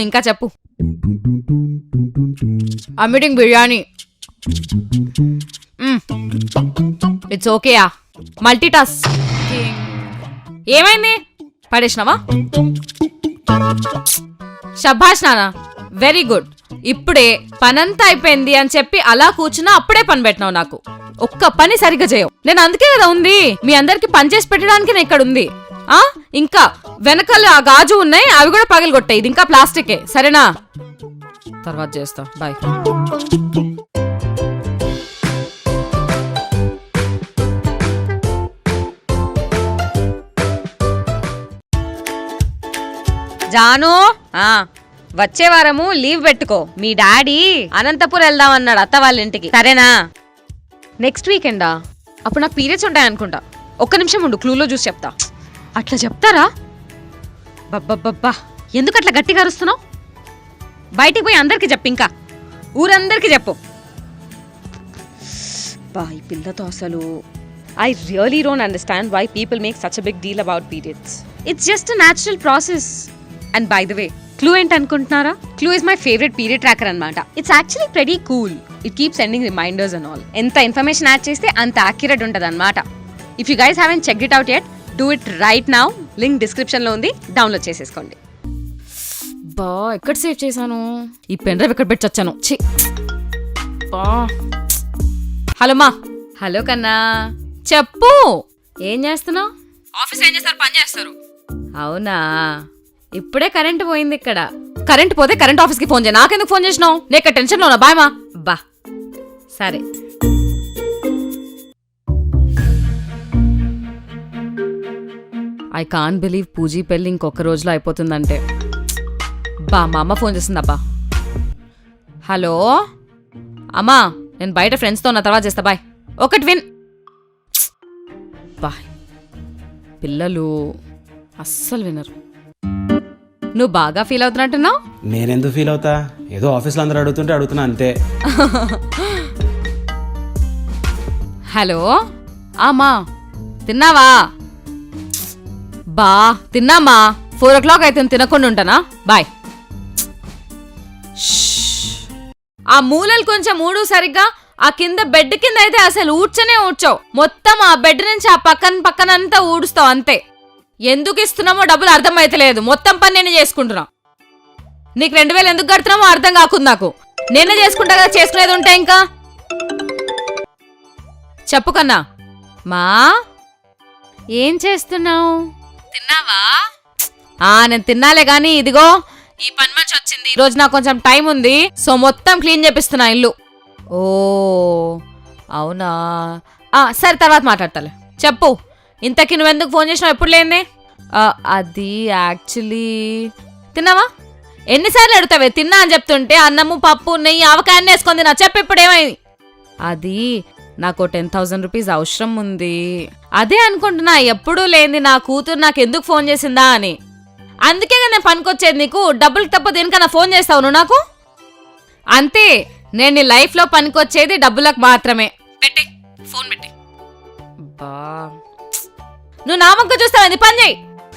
ఇంకా చెప్పు. అమ్మిటింగ్ బిర్యానీ. ఇట్స్ ఓకేయా. Multi task. ఏమైంది? పడేసినావా? శభాష్ నానా, వెరీ గుడ్. ఇప్పుడే పనంతా అయిపోయింది అని చెప్పి అలా కూర్చున్నా అప్పుడే పని పెట్టినావు. నాకు ఒక్క పని సరిగ్గా చేయవు. నేను అందుకే కదా ఉంది, మీ అందరికి పని చేసి పెట్టడానికి నేను ఇక్కడ ఉంది. ఇంకా వెనకాల ఆ గాజు ఉన్నాయి, అవి కూడా పగిలిగొట్టాయి. ఇది ఇంకా ప్లాస్టికే, సరేనా? తర్వాత చేస్తా, బాయ్. జాను, వచ్చే వారము లీవ్ పెట్టుకో. మీ డాడీ అనంతపూర్ వెళ్దామన్నాడు అత్త వాళ్ళ ఇంటికి, సరేనా? నెక్స్ట్ వీకెండా? అప్పుడు నాకు పీరియడ్స్ ఉంటాయనుకుంటా. ఒక్క నిమిషం ఉండు, క్లూలో చూసి చెప్తా. అట్లా చెప్తారా? బబ్బబ్బబ్బా, ఎందుకు అట్లా గట్టిగా అరుస్తున్నావు? బయటికి పోయి అందరికి చెప్పు, ఇంకా ఊరందరికి చెప్పు. బా, ఈ పిల్లతో అసలు I really don't understand why people make such a big deal about periods. It's just a natural process. And by the way, Clue ఏంటి అనుకుంటున్నారా? Clue is my favorite period tracker అన్నమాట. It's actually pretty cool. It keeps sending reminders and all. ఎంత information add చేస్తే అంత accurate ఉంటుంది అన్నమాట. If you guys haven't checked it out yet, do it right now. Link description లో ఉంది, download చేసేసుకోండి. బా, ఎక్కడ సేవ్ చేశాను? ఈ పెన్ డ్రైవ్ ఎక్కడ పెట్టి వచ్చాను? హలో మా. హలో కన్నా, చెప్పు. ఏం చేస్తున్నావు? ఆఫీస్ ఏం చేస్తారు? పని చేస్తారు. అవునా? ఇప్పుడే కరెంట్ పోయింది ఇక్కడ. కరెంట్ పోతే కరెంట్ ఆఫీస్ కి ఫోన్ చేయ, నాకెందుకు ఫోన్ చేసినావు? నేను టెన్షన్ లోనా? బాయ్ మా. బా, సరే. ఐ కాంట్ బిలీవ్ పూజీ పెళ్ళి ఇంకొక రోజులో అయిపోతుందంటే. బా, మా అమ్మ ఫోన్ చేస్తుంది. అబ్బా, హలో అమ్మా, నేను బయట ఫ్రెండ్స్తో ఉన్న, తర్వాత చేస్తా, బాయ్. ఒకటి విన్. బాయ్. పిల్లలు అస్సలు వినరు. నువ్వు బాగా ఫీల్ అవుతున్నట్టున్నావు. నేనెందుకు ఫీల్ అవుతా? ఏదో ఆఫీస్లో అందరూ అడుగుతుంటే అడుగుతున్నా అంతే. హలో అమ్మా, తిన్నావా? బా, తిన్నామా. 4 o'clock అయితే తినకుండా ఉంటానా? బాయ్. ఆ మూలలు కొంచెం ఊడు సరిగ్గా. ఆ కింద బెడ్ కింద అయితే అసలు ఊడ్చనే ఊడ్చావు. మొత్తం ఆ బెడ్ నుంచి ఆ పక్కనంతా ఊడుస్తావు అంతే. ఎందుకు ఇస్తున్నామో డబ్బులు అర్థం అయితలేదు. మొత్తం పని నేనే చేసుకుంటున్నా. నీకు 2000 ఎందుకు కడుతున్నామో అర్థం కాకుండా నాకు. నేనే చేసుకుంటా కదా, చేసుకునేది ఉంటా. ఇంకా చెప్పు కన్నా. మా, ఏం చేస్తున్నావు? తిన్నావా? నేను తిన్నాలే గాని, ఇదిగో ఈ పని మనిషి వచ్చింది. ఈ రోజు నాకు కొంచెం టైం ఉంది, సో మొత్తం క్లీన్ చేపిస్తున్నా ఇల్లు. ఓ అవునా? సరే, తర్వాత మాట్లాడతాలే. చెప్పు, ఇంతకీ నువ్వెందుకు ఫోన్ చేసినావు? ఎప్పుడు లేంది? అది యాక్చువల్లీ. తిన్నావా? ఎన్నిసార్లు అడుగుతావే? తిన్నా అని చెప్తుంటే అన్నము పప్పు నెయ్యి ఆవకాయన్ని వేసుకొని తిన్నా. చెప్పు, ఇప్పుడు ఏమైంది? అది నాకు 10,000 రూపీస్ అవసరం ఉంది. అదే అనుకుంటున్నా, ఎప్పుడూ లేని నా కూతురు నాకు ఎందుకు ఫోన్ చేసిందా అని. అందుకే నేను పనికొచ్చేది నీకు. డబ్బులు తప్ప దేనికన్నా ఫోన్ చేస్తావు నువ్వు నాకు? అంతే, నేను నీ లైఫ్లో పనికొచ్చేది డబ్బులకు మాత్రమే. పెట్టే ఫోన్, పెట్టే. బా, నువ్వు నామక్క చూస్తావు, పని చేయి.